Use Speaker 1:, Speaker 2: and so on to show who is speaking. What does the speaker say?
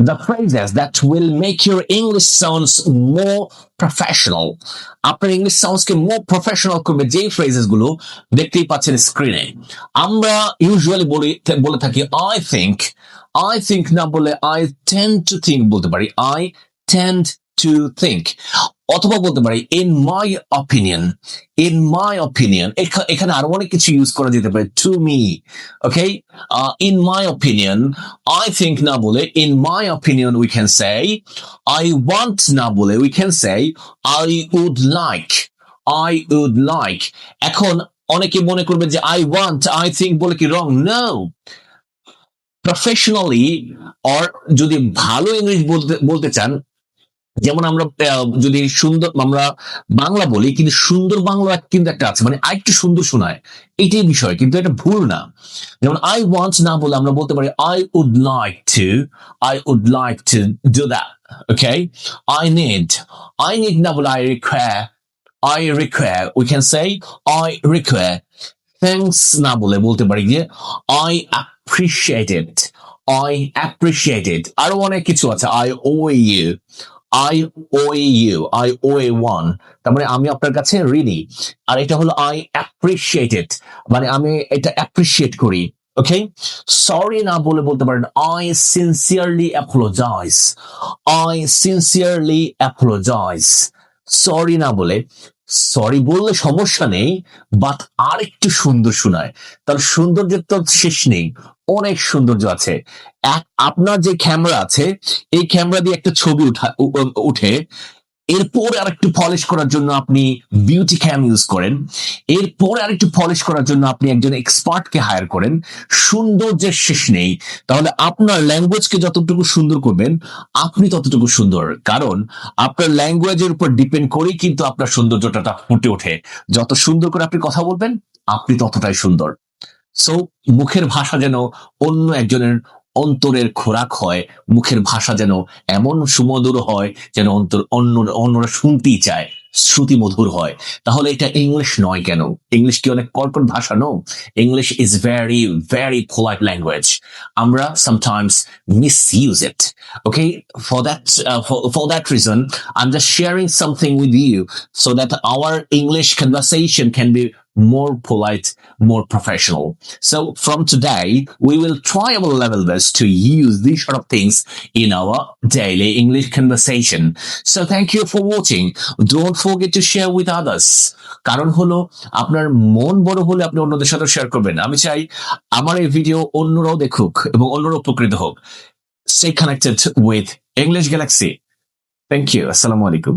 Speaker 1: the phrases that will make your English sounds more professional. আপনার English সাউন্ডসকে মোর professional করবে যে phrases গুলো দেখতেই পাচ্ছেন স্ক্রিনে। আমরা ইউজুয়ালি বলে থাকি আই থিঙ্ক না বলে আই টেন্ড টু থিঙ্ক বলতে পারি, আই টেন্ড টু থিঙ্ক, অথবা বলতে পারি ইন মাই অপিনিয়ন। এখানে আরো অনেক কিছু ইউজ করা যেতে পারে, to me, okay. In my opinion, I think না বলে in my opinion we can say, I want না বলে we can say I would like. এখন অনেকে মনে করবে যে আই ওয়ান্ট আই থিঙ্ক বলে কি রং? নো, প্রফেশনালি অর যদি ভালো ইংলিশ বলতে চান, যেমন আমরা যদি সুন্দর আমরা বাংলা বলি কিন্তু সুন্দর বাংলা কিন্তু একটা আছে, মানে আরেকটু সুন্দর শোনায়, এটাই বিষয়, কিন্তু এটা ভুল না। যেমন আই ওয়ান্ট না বলে আমরা বলতে পারি I would like to do that, okay. I need না বলে I require we can say I require. Thanks না বলে বলতে পারি যে আই অ্যাপ্রিশিয়েট ইট। আরো অনেক কিছু আছে, I owe one, তার মানে আমি আপনার কাছে ঋণী। আর এটা হলো I appreciate it, মানে আমি এটা অ্যাপ্রিশিয়েট করি, ওকে। সরি না বলে বলতে পারেন I sincerely apologize। সরি না বলে, সরি বললে সমস্যা নেই, বাট আর একটু সুন্দর শোনায়, তার সৌন্দর্যের তো শেষ নেই, অনেক সৌন্দর্য আছে। আপনার যে ক্যামেরা আছে, এই ক্যামেরা দিয়ে একটা ছবি উঠে এরপরে আরেকটু পলিশ করার জন্য আপনি বিউটি ক্যাম ইউজ করেন, এরপরে আরেকটু পলিশ করার জন্য আপনি একজন এক্সপার্টকে হায়ার করেন, সৌন্দর্যের শেষ নেই। তাহলে আপনার ল্যাঙ্গুয়েজকে যতটুকু সুন্দর করবেন আপনি ততটুকু সুন্দর, কারণ আপনার ল্যাঙ্গুয়েজের উপর ডিপেন্ড করেই কিন্তু আপনার সৌন্দর্যটা ফুটে ওঠে। যত সুন্দর করে আপনি কথা বলবেন আপনি ততটাই সুন্দর। সো মুখের ভাষা যেন অন্য একজনের অন্তরের খোরাক হয়, মুখের ভাষা যেন এমন সুমধুর হয় যেন অন্যরা শুনতেই চায়, শ্রুতি মধুর হয়। তাহলে এটা ইংলিশ নয় কেন? ইংলিশ কি অনেক কর্কট ভাষা? No, English is very very polite language. আমরা sometimes misuse it, okay? For that reason I'm just sharing something with you so that our English conversation can be more polite, more professional. So from today we will try our level best to use these sort of things in our daily English conversation. So thank you for watching. Don't forget to share with others. কারণ হলো আপনার মন বড় হলে আপনি অন্যদের সাথে share করবেন। আমি চাই আমার এই ভিডিও অন্যরাও দেখুক এবং অন্যরা উপকৃত হোক। Stay connected with English Galaxy. Thank you. Assalamu alaikum.